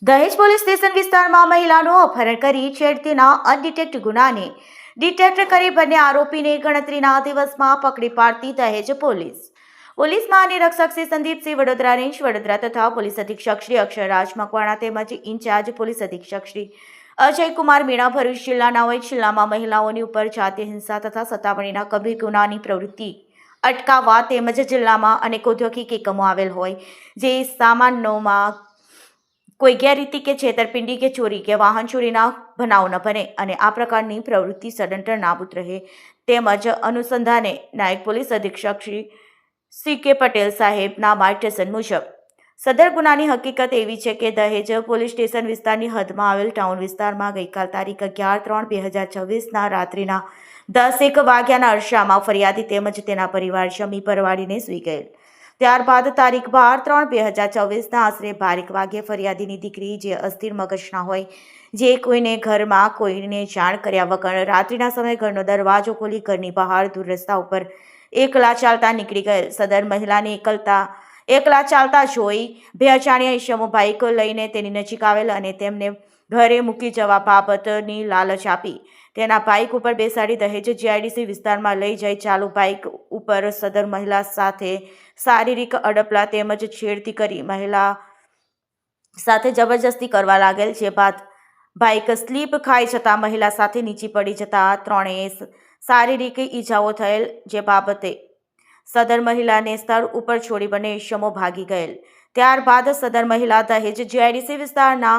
દહેજ police station વિસ્તારમાં મહિલાનું અપહરણ કરી છેડતીના અનડિટેક્ટ ગુનાને ડિટેક્ટ કરી બંને આરોપીને ગણતરીના દિવસમાં પકડી પાડતી દહેજ પોલીસ મહાનિરીક્ષક શ્રી સંદીપસિંહ વડોદરા રેન્જ વડોદરા તથા પોલીસ અધિક્ષક શ્રી અક્ષરરાજ મકવાણા તેમજ ઇન્ચાર્જ પોલીસ અધિક્ષક શ્રી અજયકુમાર મીણા ભરૂચ જિલ્લાના જિલ્લામાં મહિલાઓની ઉપર જાતીય હિંસા તથા સતામણીના ગંભીર ગુનાની પ્રવૃત્તિ અટકાવવા તેમજ જિલ્લામાં અનેક ઔદ્યોગિક એકમો આવેલ હોય જે સામાનોમાં કોઈ ગેરરીતિ કે છેતરપિંડી કે ચોરી કે વાહન ચોરીના બનાવ ન બને અને આ પ્રકારની પ્રવૃત્તિ સદંતર નાબૂદ રહે તેમજ અનુસંધાને નાયબ પોલીસ અધિક્ષક શ્રી કે પટેલ સાહેબના માર્ગદર્શન મુજબ સદર ગુનાની હકીકત એવી છે કે દહેજ પોલીસ સ્ટેશન વિસ્તારની હદમાં આવેલ ટાઉન વિસ્તારમાં ગઈકાલ તારીખ 11/3/2024ના રાત્રિના 10:01 વાગ્યાના અરસામાં ફરિયાદી તેમજ તેના પરિવાર જમી પરવાડીને સૂઈ ગયેલ. ત્યારબાદ તારીખ 12/3/2024ના આશરે 12 વાગ્યે ફરિયાદીની દીકરી જે અસ્થિર મગજના હોય જે કોઈને ઘરમાં કોઈને જાણ કર્યા વગર રાત્રિના સમયે ઘરનો દરવાજો ખોલી ઘરની બહાર દૂર રસ્તા ઉપર એકલા ચાલતા નીકળી ગયેલ. સદર મહિલાને એકલા ચાલતા જોઈ બે અજાણ્યા ઈસમો બાઇક લઈને તેની નજીક આવેલ અને તેમને ઘરે મૂકી જવા બાબતની લાલચ આપી તેના બાઇક ઉપર બેસાડી દહેજ જીઆઈડીસી વિસ્તારમાં લઈ જઈ ચાલુ બાઇક ઉપર સદર મહિલા સાથે શારીરિક અડપલા તેમજ છેડતી કરી મહિલા સાથે જબરજસ્તી કરવા લાગેલ. જે બાદ બાઇક સ્લીપ ખાઈ જતા મહિલા સાથે નીચી પડી જતા ત્રણેય શારીરિક ઈજાઓ થયેલ. જે બાબતે સદર મહિલાને સ્થળ ઉપર છોડી બંને ઈસમો ભાગી ગયેલ. ત્યારબાદ સદર મહિલા દહેજ જીઆઈડીસી વિસ્તારના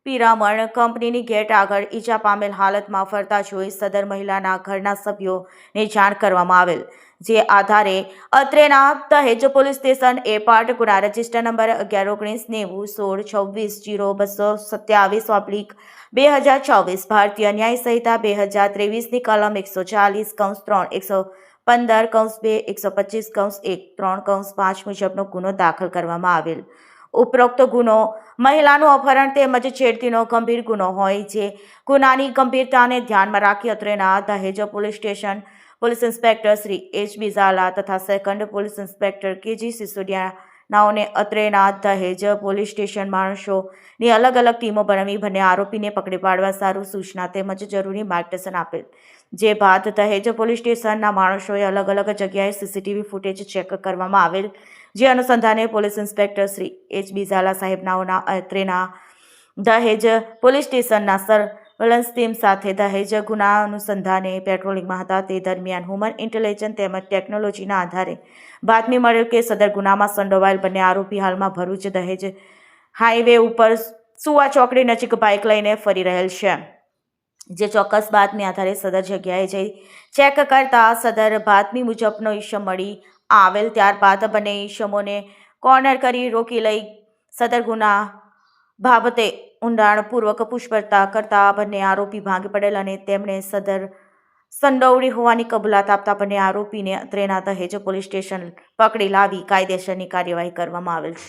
પિરામણ કંપનીની ગેટ આગળ ઈજા પામેલ હાલતમાં ફરતા જોઈ સદર મહિલાના ઘરના સભ્યોને જાણ કરવામાં આવેલ. જે આધારે અત્રેના દહેજ પોલીસ સ્ટેશન એ પાર્ટ ગુના રજિસ્ટર નંબર 1119901627/2024 ભારતીય ન્યાય સંહિતા 2023ની કલમ 140(3) 115(2) 125(1) 3 મુજબનો ગુનો દાખલ કરવામાં આવેલ. ઉપરોક્ત ગુનો મહિલાનું અપહરણ તેમજ છેડતીનો ગંભીર ગુનો હોય જે ગુનાની ગંભીરતાને ધ્યાનમાં રાખી અત્રેના Dahej police station police inspector Shri H.B. Jhala તથા સેકન્ડ પોલીસ ઇન્સ્પેક્ટર K.G. સિસોદિયાનાઓને અત્રેના દહેજ પોલીસ સ્ટેશન માણસોની અલગ અલગ ટીમો બનાવી બંને આરોપીને પકડી પાડવા સારું સૂચના તેમજ જરૂરી માર્ગદર્શન આપેલ. જે બાદ દહેજ પોલીસ સ્ટેશનના માણસોએ અલગ અલગ જગ્યાએ સીસીટીવી ફૂટેજ ચેક કરવામાં આવેલ. જે અનુસંધાને police inspector Shri H.B. Jhala સાહેબનાઓના અત્રેના દહેજ પોલીસ સ્ટેશનના સર્વેલન્સ ટીમ સાથે દહેજ ગુના અનુસંધાને પેટ્રોલિંગમાં હતા. તે દરમિયાન હ્યુમન ઇન્ટેલિજન્સ તેમજ ટેકનોલોજીના આધારે બાતમી મળેલ કે સદર ગુનામાં સંડોવાયેલ બંને આરોપી હાલમાં ભરૂચ દહેજ હાઈવે ઉપર સુવા ચોકડી નજીક બાઇક લઈને ફરી રહેલ છે. જે ચોક્કસ બાતમી આધારે સદર જગ્યાએ જઈ ચેક કરતા સદર બાતમી મુજબનો ઈસમ મળી આવેલ. ત્યારબાદ બંને ઈસમોને કોર્નર કરી રોકી લઈ સદર ગુના બાબતે ઊંડાણપૂર્વક પૂછપરછ કરતા બંને આરોપી ભાંગી પડેલ અને તેમણે સદર સંડોવણી હોવાની કબૂલાત આપતા બંને આરોપીને અત્રેના દહેજ પોલીસ સ્ટેશન પકડી લાવી કાયદેસરની કાર્યવાહી કરવામાં આવેલ છે.